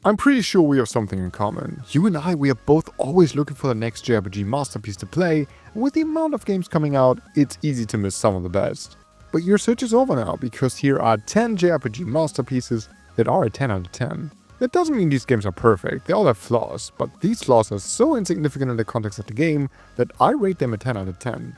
I'm pretty sure we have something in common. You and I, we are both always looking for the next JRPG masterpiece to play, and with the amount of games coming out, it's easy to miss some of the best. But your search is over now, because here are 10 JRPG masterpieces that are a 10 out of 10. That doesn't mean these games are perfect, they all have flaws, but these flaws are so insignificant in the context of the game that I rate them a 10 out of 10.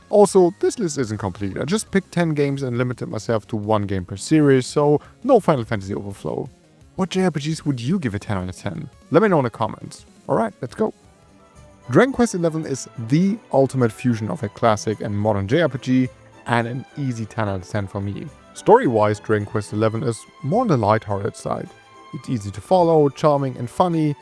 Also, this list isn't complete, I just picked 10 games and limited myself to 1 game per series, so no Final Fantasy overflow. What JRPGs would you give a 10 out of 10? Let me know in the comments. Alright, let's go. Dragon Quest XI is the ultimate fusion of a classic and modern JRPG, and an easy 10 out of 10 for me. Story-wise, Dragon Quest XI is more on the lighthearted side. It's easy to follow, charming and funny,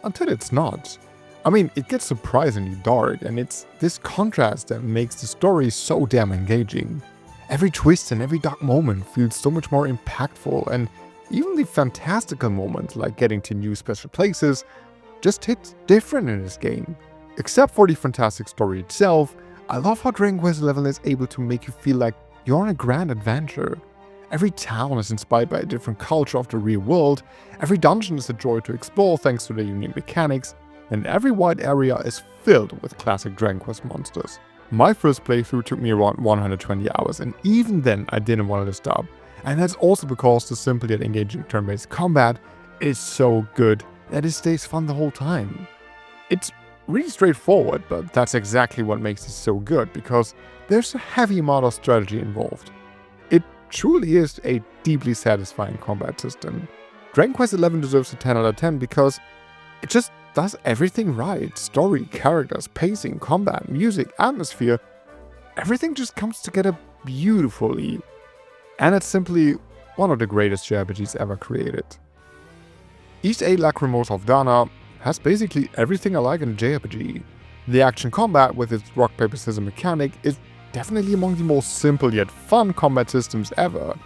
until it's not. I mean, it gets surprisingly dark, and it's this contrast that makes the story so damn engaging. Every twist and every dark moment feels so much more impactful, and even the fantastical moments, like getting to new special places, just hit different in this game. Except for the fantastic story itself, I love how Dragon Quest XI is able to make you feel like you're on a grand adventure. Every town is inspired by a different culture of the real world, every dungeon is a joy to explore thanks to their unique mechanics, and every wide area is filled with classic Dragon Quest monsters. My first playthrough took me around 120 hours, and even then I didn't want to stop. And that's also because the simple yet engaging turn-based combat is so good that it stays fun the whole time. It's really straightforward, but that's exactly what makes it so good, because there's a heavy amount of strategy involved. It truly is a deeply satisfying combat system. Dragon Quest XI deserves a 10 out of 10 because it just does everything right. Story, characters, pacing, combat, music, atmosphere, everything just comes together beautifully. And it's simply one of the greatest JRPGs ever created. Ys 8 Lacrimose of Dana has basically everything I like in a JRPG. The action combat with its rock paper scissors mechanic is definitely among the most simple yet fun combat systems ever.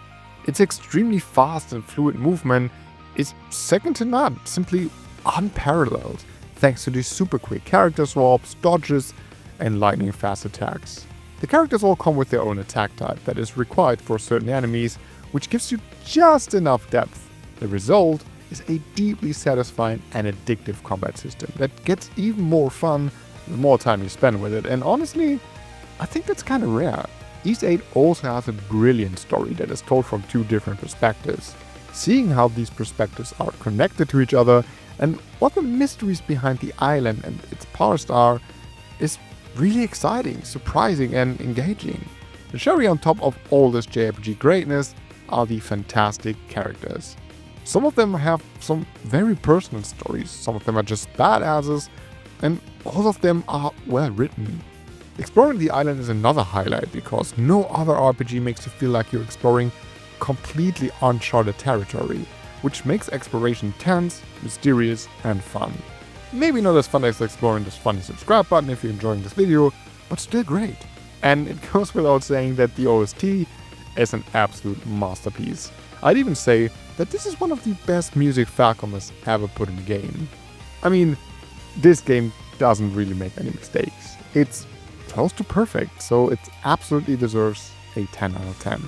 Its extremely fast and fluid movement is second to none, simply unparalleled, thanks to the super quick character swaps, dodges, and lightning fast attacks. The characters all come with their own attack type that is required for certain enemies, which gives you just enough depth. The result is a deeply satisfying and addictive combat system that gets even more fun the more time you spend with it, and honestly, I think that's kinda rare. Ys 8 also has a brilliant story that is told from 2 different perspectives. Seeing how these perspectives are connected to each other and what the mysteries behind the island and its past are is really exciting, surprising and engaging. The cherry on top of all this JRPG greatness are the fantastic characters. Some of them have some very personal stories, some of them are just badasses, and all of them are well written. Exploring the island is another highlight because no other RPG makes you feel like you're exploring completely uncharted territory, which makes exploration tense, mysterious and fun. Maybe not as fun as exploring this funny subscribe button if you're enjoying this video, but still great. And it goes without saying that the OST is an absolute masterpiece. I'd even say that this is one of the best music Falcom has ever put in a game. I mean, this game doesn't really make any mistakes. It's close to perfect, so it absolutely deserves a 10 out of 10.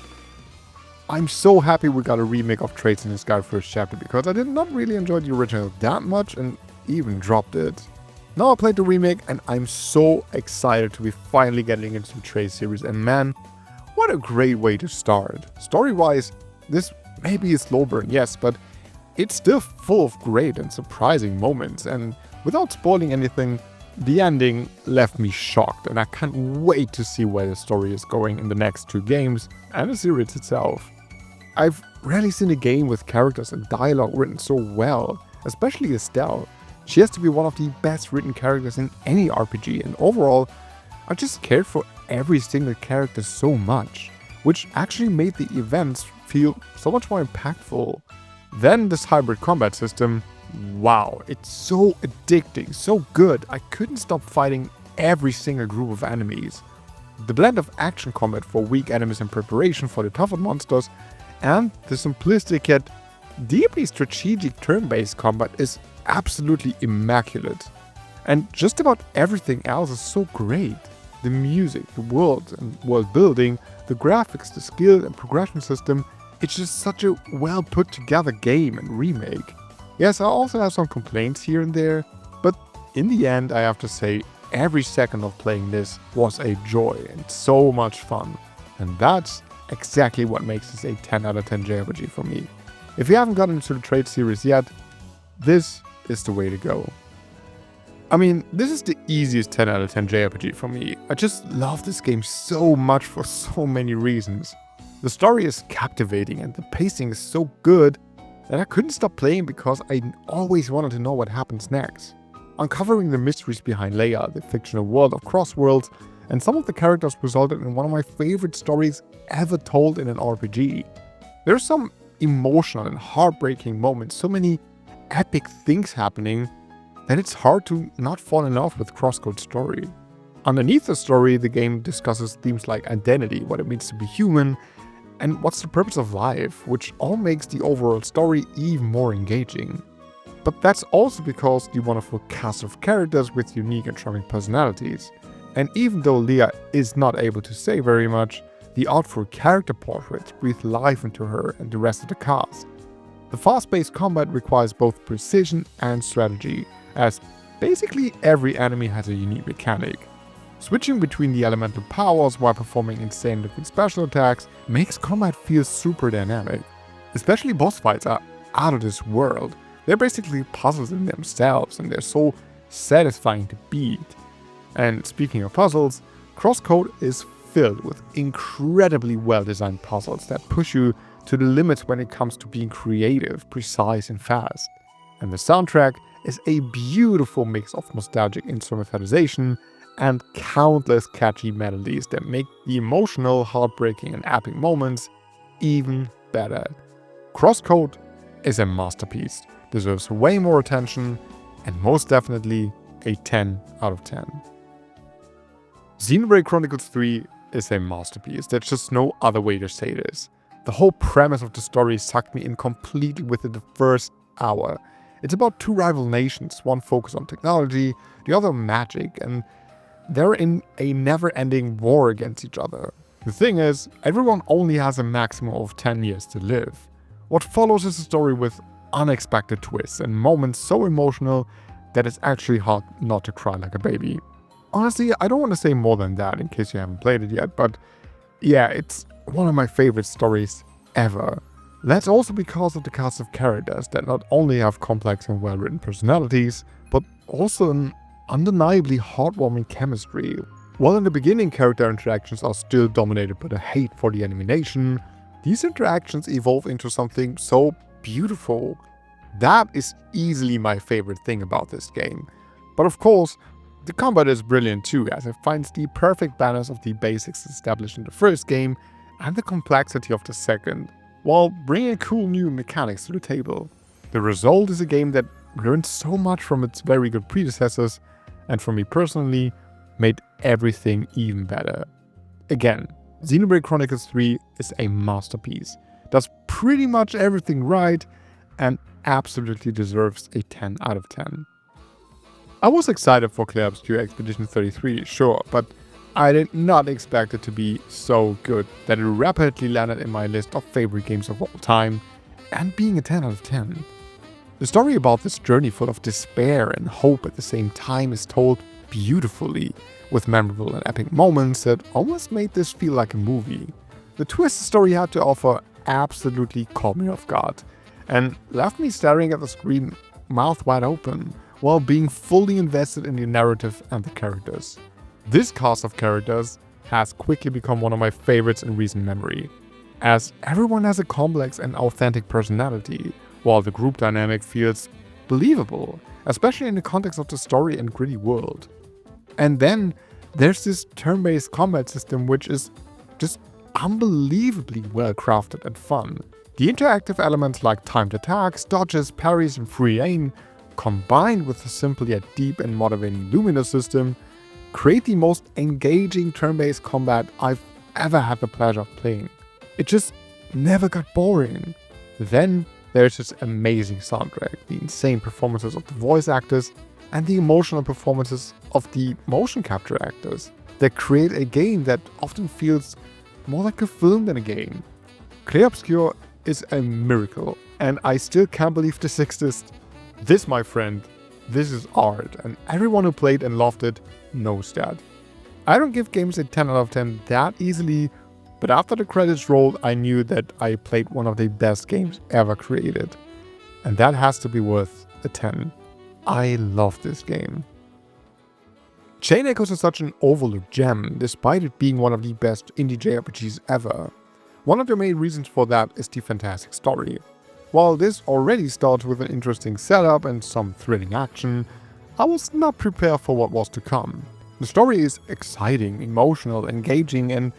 I'm so happy we got a remake of Traits in the Sky First Chapter because I did not really enjoy the original that much and even dropped it. Now I played the remake and I'm so excited to be finally getting into the Traits series, and man, what a great way to start. Story-wise, this may be a slow burn, yes, but it's still full of great and surprising moments, and without spoiling anything, the ending left me shocked, and I can't wait to see where the story is going in the next 2 games and the series itself. I've rarely seen a game with characters and dialogue written so well, especially Estelle. She has to be one of the best written characters in any RPG, and overall, I just cared for every single character so much, which actually made the events feel so much more impactful. Then this hybrid combat system, wow, it's so addicting, so good, I couldn't stop fighting every single group of enemies. The blend of action combat for weak enemies in preparation for the tougher monsters, and the simplistic yet deeply strategic turn-based combat is absolutely immaculate. And just about everything else is so great. The music, the world and world building, the graphics, the skill and progression system, it's just such a well put together game and remake. Yes, I also have some complaints here and there, but in the end, I have to say, every second of playing this was a joy and so much fun. And that's exactly what makes this a 10 out of 10 JRPG for me. If you haven't gotten into the trade series yet, this is the way to go. I mean, this is the easiest 10 out of 10 JRPG for me. I just love this game so much for so many reasons. The story is captivating and the pacing is so good that I couldn't stop playing because I always wanted to know what happens next. Uncovering the mysteries behind Leia, the fictional world of Crossworlds, and some of the characters resulted in one of my favorite stories ever told in an RPG. There are some emotional and heartbreaking moments, so many epic things happening, that it's hard to not fall in love with Crosscode's story. Underneath the story, the game discusses themes like identity, what it means to be human, and what's the purpose of life, which all makes the overall story even more engaging. But that's also because the wonderful cast of characters with unique and charming personalities. And even though Leia is not able to say very much, the artful character portraits breathe life into her and the rest of the cast. The fast-paced combat requires both precision and strategy, as basically every enemy has a unique mechanic. Switching between the elemental powers while performing insane looking special attacks makes combat feel super dynamic. Especially boss fights are out of this world. They're basically puzzles in themselves and they're so satisfying to beat. And speaking of puzzles, Crosscode is filled with incredibly well designed puzzles that push you to the limits when it comes to being creative, precise and fast. And the soundtrack is a beautiful mix of nostalgic instrumentalization and countless catchy melodies that make the emotional, heartbreaking and epic moments even better. Crosscode is a masterpiece, deserves way more attention, and most definitely a 10 out of 10. Xenoblade Chronicles 3 is a masterpiece, there's just no other way to say this. The whole premise of the story sucked me in completely within the first hour. It's about two rival nations, one focused on technology, the other on magic, and they're in a never-ending war against each other. The thing is, everyone only has a maximum of 10 years to live. What follows is a story with unexpected twists and moments so emotional that it's actually hard not to cry like a baby. Honestly, I don't want to say more than that in case you haven't played it yet, but yeah, it's one of my favorite stories ever. That's also because of the cast of characters that not only have complex and well-written personalities, but also an undeniably heartwarming chemistry. While in the beginning character interactions are still dominated by the hate for the enemy nation, these interactions evolve into something so beautiful. That is easily my favorite thing about this game. But of course, the combat is brilliant too, as it finds the perfect balance of the basics established in the first game and the complexity of the second, while bringing cool new mechanics to the table. The result is a game that learned so much from its very good predecessors, and for me personally, made everything even better. Again, Xenoblade Chronicles 3 is a masterpiece, does pretty much everything right, and absolutely deserves a 10 out of 10. I was excited for Clair Obscur Expedition 33, sure, but I did not expect it to be so good that it rapidly landed in my list of favorite games of all time, and being a 10 out of 10. The story about this journey full of despair and hope at the same time is told beautifully, with memorable and epic moments that almost made this feel like a movie. The twist the story had to offer absolutely caught me off guard, and left me staring at the screen mouth wide open, while being fully invested in the narrative and the characters. This cast of characters has quickly become one of my favorites in recent memory, as everyone has a complex and authentic personality, while the group dynamic feels believable, especially in the context of the story and gritty world. And then there's this turn-based combat system which is just unbelievably well crafted and fun. The interactive elements like timed attacks, dodges, parries and free aim, combined with a simple yet deep and motivating Lumina system, create the most engaging turn-based combat I've ever had the pleasure of playing. It just never got boring. Then there's this amazing soundtrack, the insane performances of the voice actors, and the emotional performances of the motion capture actors that create a game that often feels more like a film than a game. Clair Obscur is a miracle, and I still can't believe this exists. This, my friend, this is art, and everyone who played and loved it knows that. I don't give games a 10 out of 10 that easily, but after the credits rolled, I knew that I played one of the best games ever created. And that has to be worth a 10. I love this game. Chain Echoes is such an overlooked gem, despite it being one of the best indie JRPGs ever. One of the main reasons for that is the fantastic story. While this already starts with an interesting setup and some thrilling action, I was not prepared for what was to come. The story is exciting, emotional, engaging, and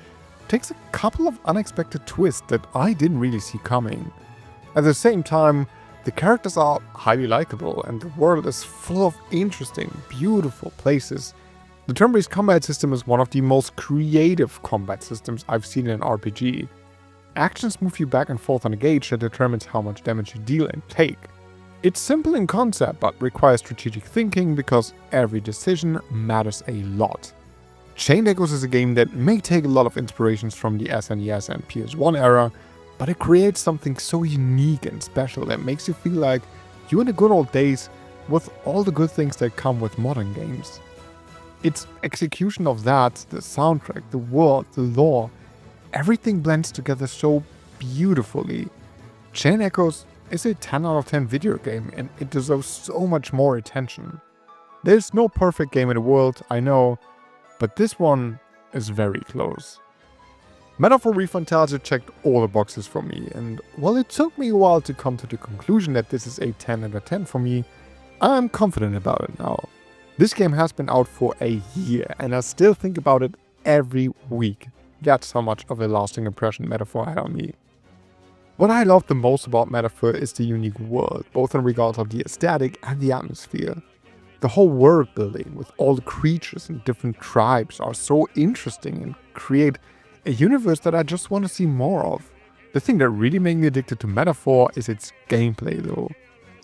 takes a couple of unexpected twists that I didn't really see coming. At the same time, the characters are highly likable and the world is full of interesting, beautiful places. The turn-based combat system is one of the most creative combat systems I've seen in an RPG. Actions move you back and forth on a gauge that determines how much damage you deal and take. It's simple in concept but requires strategic thinking because every decision matters a lot. Chain Echoes is a game that may take a lot of inspirations from the SNES and PS1 era, but it creates something so unique and special that makes you feel like you're in the good old days with all the good things that come with modern games. Its execution of that, the soundtrack, the world, the lore, everything blends together so beautifully. Chain Echoes is a 10 out of 10 video game and it deserves so much more attention. There's no perfect game in the world, I know, but this one is very close. Metaphor Refantasia checked all the boxes for me, and while it took me a while to come to the conclusion that this is a 10 out of 10 for me, I'm confident about it now. This game has been out for a year and I still think about it every week. That's how much of a lasting impression Metaphor had on me. What I love the most about Metaphor is the unique world, both in regards of the aesthetic and the atmosphere. The whole world building with all the creatures and different tribes are so interesting and create a universe that I just want to see more of. The thing that really made me addicted to Metaphor is its gameplay though.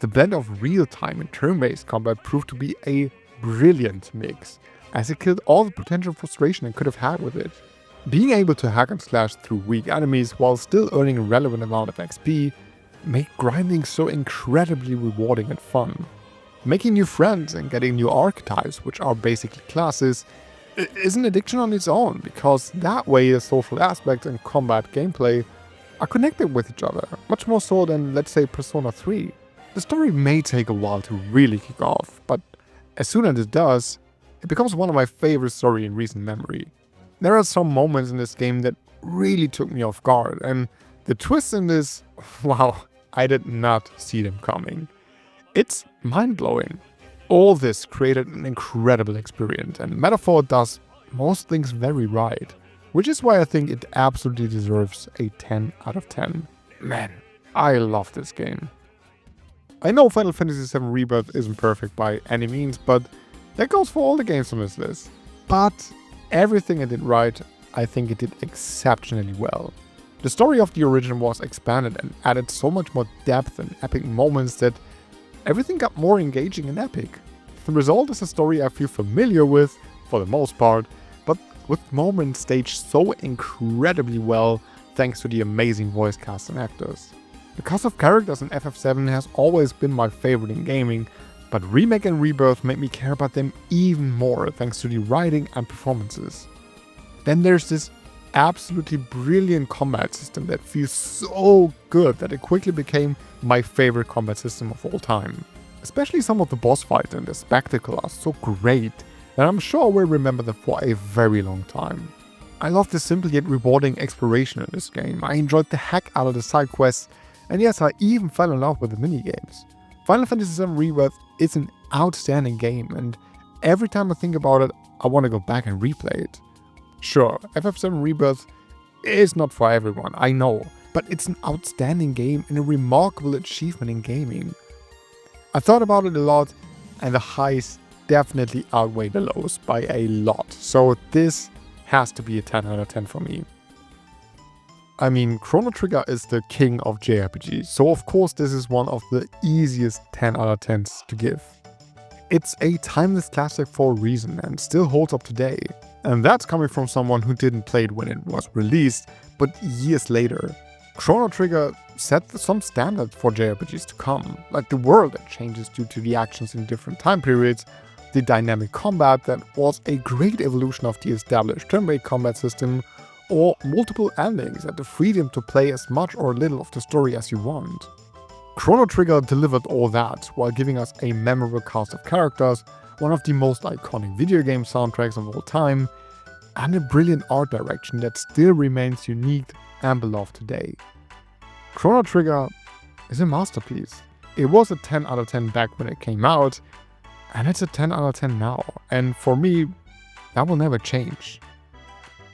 The blend of real-time and turn-based combat proved to be a brilliant mix, as it killed all the potential frustration I could have had with it. Being able to hack and slash through weak enemies while still earning a relevant amount of XP made grinding so incredibly rewarding and fun. Making new friends and getting new archetypes, which are basically classes, is an addiction on its own, because that way the social aspects and combat gameplay are connected with each other, much more so than, let's say, Persona 3. The story may take a while to really kick off, but as soon as it does, it becomes one of my favorite stories in recent memory. There are some moments in this game that really took me off guard, and the twists in this, wow, I did not see them coming. It's mind-blowing. All this created an incredible experience, and Metaphor does most things very right, which is why I think it absolutely deserves a 10 out of 10. Man, I love this game. I know Final Fantasy VII Rebirth isn't perfect by any means, but that goes for all the games on this list. But everything it did right, I think it did exceptionally well. The story of the original was expanded and added so much more depth and epic moments that everything got more engaging and epic. The result is a story I feel familiar with, for the most part, but with moments staged so incredibly well thanks to the amazing voice cast and actors. The cast of characters in FF7 has always been my favorite in gaming, but Remake and Rebirth made me care about them even more thanks to the writing and performances. Then there's this absolutely brilliant combat system that feels so good that it quickly became my favorite combat system of all time. Especially some of the boss fights and the spectacle are so great that I'm sure we'll remember them for a very long time. I love the simple yet rewarding exploration in this game. I enjoyed the heck out of the side quests, and yes, I even fell in love with the minigames. Final Fantasy VII Rebirth is an outstanding game, and every time I think about it, I want to go back and replay it. Sure, FF7 Rebirth is not for everyone, I know, but it's an outstanding game and a remarkable achievement in gaming. I thought about it a lot, and the highs definitely outweigh the lows by a lot, so this has to be a 10 out of 10 for me. I mean, Chrono Trigger is the king of JRPGs, so of course this is one of the easiest 10 out of 10s to give. It's a timeless classic for a reason and still holds up today. And that's coming from someone who didn't play it when it was released, but years later. Chrono Trigger set some standards for JRPGs to come, like the world that changes due to the actions in different time periods, the dynamic combat that was a great evolution of the established turn-based combat system, or multiple endings and the freedom to play as much or little of the story as you want. Chrono Trigger delivered all that while giving us a memorable cast of characters, one of the most iconic video game soundtracks of all time, and a brilliant art direction that still remains unique and beloved today. Chrono Trigger is a masterpiece. It was a 10 out of 10 back when it came out, and it's a 10 out of 10 now, and for me, that will never change.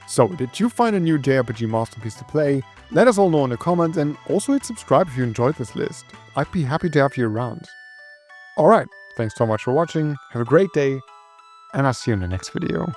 So, did you find a new JRPG masterpiece to play? Let us all know in the comments, and also hit subscribe if you enjoyed this list. I'd be happy to have you around. Alright, thanks so much for watching, have a great day, and I'll see you in the next video.